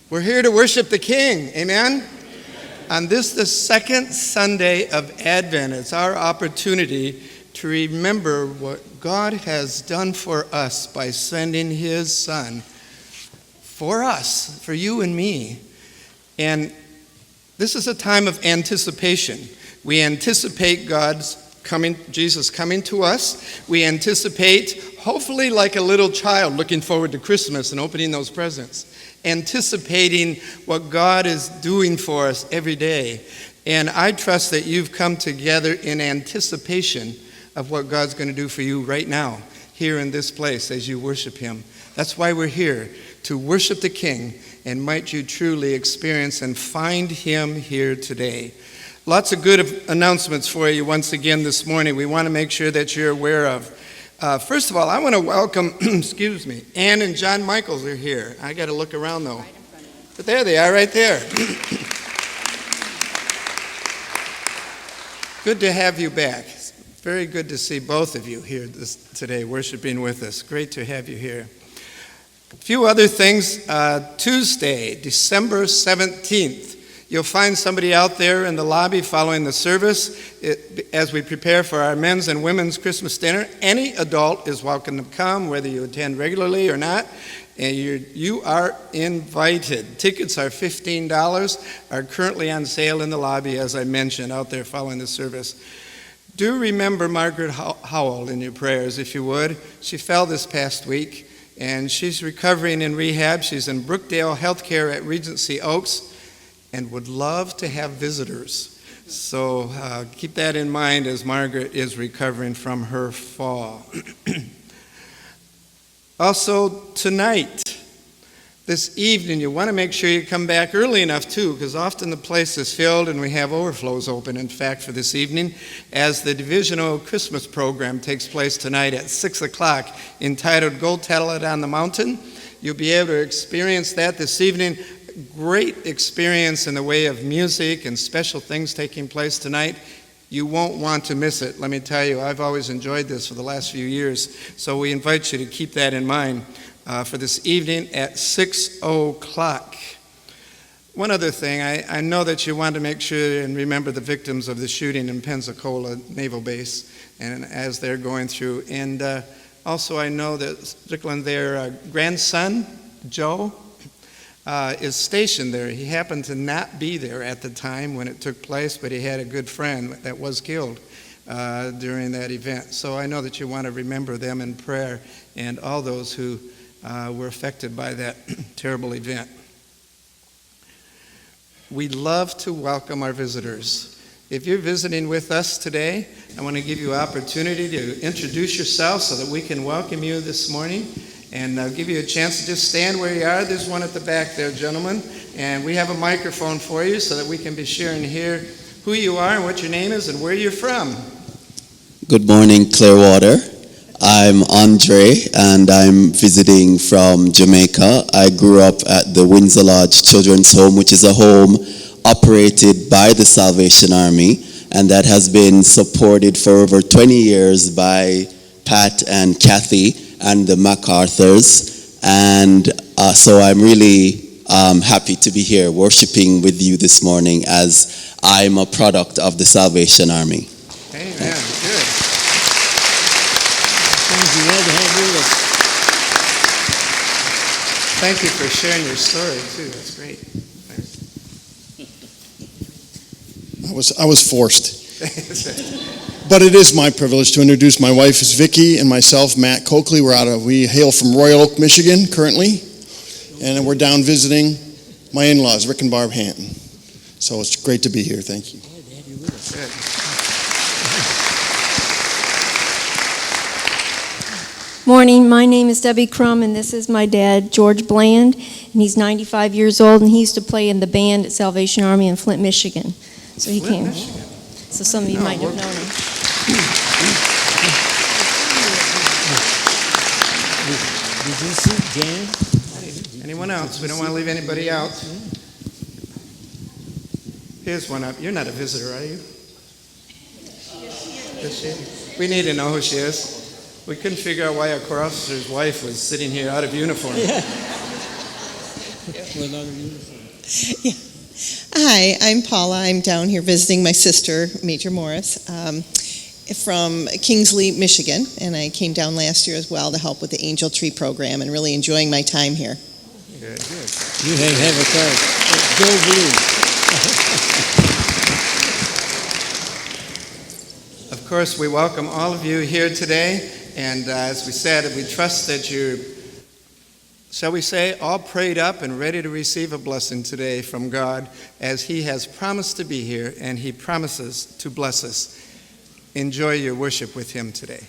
We're here to worship the King. Amen? On this, the second Sunday of Advent, it's our opportunity to remember what God has done for us by sending His Son for us, for you and me. And this is a time of anticipation. We anticipate Jesus coming to us. We anticipate, hopefully like a little child looking forward to Christmas and opening those presents, anticipating what God is doing for us every day. And I trust that you've come together in anticipation of what God's going to do for you right now, here in this place as you worship Him. That's why we're here, to worship the King, and might you truly experience and find Him here today. Lots of good announcements for you once again this morning. We want to make sure that you're aware of. First of all, I want to welcome, Ann and John Michaels are here. I got to look around though. But there they are right there. Good to have you back. It's very good to see both of you here today worshiping with us. Great to have you here. A few other things. Tuesday, December 17th. You'll find somebody out there in the lobby following the service as we prepare for our men's and women's Christmas dinner. Any adult is welcome to come, whether you attend regularly or not, and you are invited. Tickets are $15, are currently on sale in the lobby, as I mentioned, out there following the service. Do remember Margaret Howell in your prayers, if you would. She fell this past week, and she's recovering in rehab. She's in Brookdale Healthcare at Regency Oaks, and would love to have visitors. So keep that in mind as Margaret is recovering from her fall. Also, tonight, this evening, you want to make sure you come back early enough, too, because often the place is filled and we have overflows open, in fact, for this evening, as the divisional Christmas program takes place tonight at 6 o'clock, entitled Go Tell It on the Mountain. You'll be able to experience that this evening. Great experience in the way of music and special things taking place tonight. You won't want to miss it. Let me tell you, I've always enjoyed this for the last few years. So we invite you to keep that in mind for this evening at 6 o'clock. One other thing, I know that you want to make sure and remember the victims of the shooting in Pensacola Naval Base, and as they're going through. And also I know that Strickland, their grandson, Joe, is stationed there. He happened to not be there at the time when it took place, but he had a good friend that was killed during that event. So I know that you want to remember them in prayer and all those who were affected by that terrible event. We love to welcome our visitors. If you're visiting with us today, I want to give you an opportunity to introduce yourself so that we can welcome you this morning. And I'll give you a chance to just stand where you are. There's one at the back there, gentlemen. And we have a microphone for you so that we can be sure and hear who you are and what your name is and where you're from. Good morning, Clearwater. I'm Andre, and I'm visiting from Jamaica. I grew up at the Windsor Lodge Children's Home, which is a home operated by the Salvation Army, and that has been supported for over 20 years by Pat and Kathy and the MacArthurs, and so I'm really happy to be here worshiping with you this morning as I'm a product of the Salvation Army. Amen. Good. Thank you for sharing your story too. That's great. Thanks. I was forced. But it is my privilege to introduce my wife is Vicki and myself, Matt Coakley. We hail from Royal Oak, Michigan currently, and we're down visiting my in-laws, Rick and Barb Hanton. So it's great to be here. Thank you. Morning, my name is Debbie Crum, and this is my dad, George Bland, and he's 95 years old, and he used to play in the band at Salvation Army in Flint, Michigan. So he came. So some of you might have known him. Did you see Jan? Anyone else? We don't want to leave anybody out. Here's one up. You're not a visitor, are you? Is she? We need to know who she is. We couldn't figure out why a Corps officer's wife was sitting here out of uniform. Yeah. For another reason. Hi, I'm Paula. I'm down here visiting my sister, Major Morris, from Kingsley, Michigan, and I came down last year as well to help with the Angel Tree program and really enjoying my time here. Good, good. You have a card. Go blue. Of course, we welcome all of you here today, and as we said, we trust that you're, shall we say, all prayed up and ready to receive a blessing today from God, as He has promised to be here, and He promises to bless us. Enjoy your worship with Him today.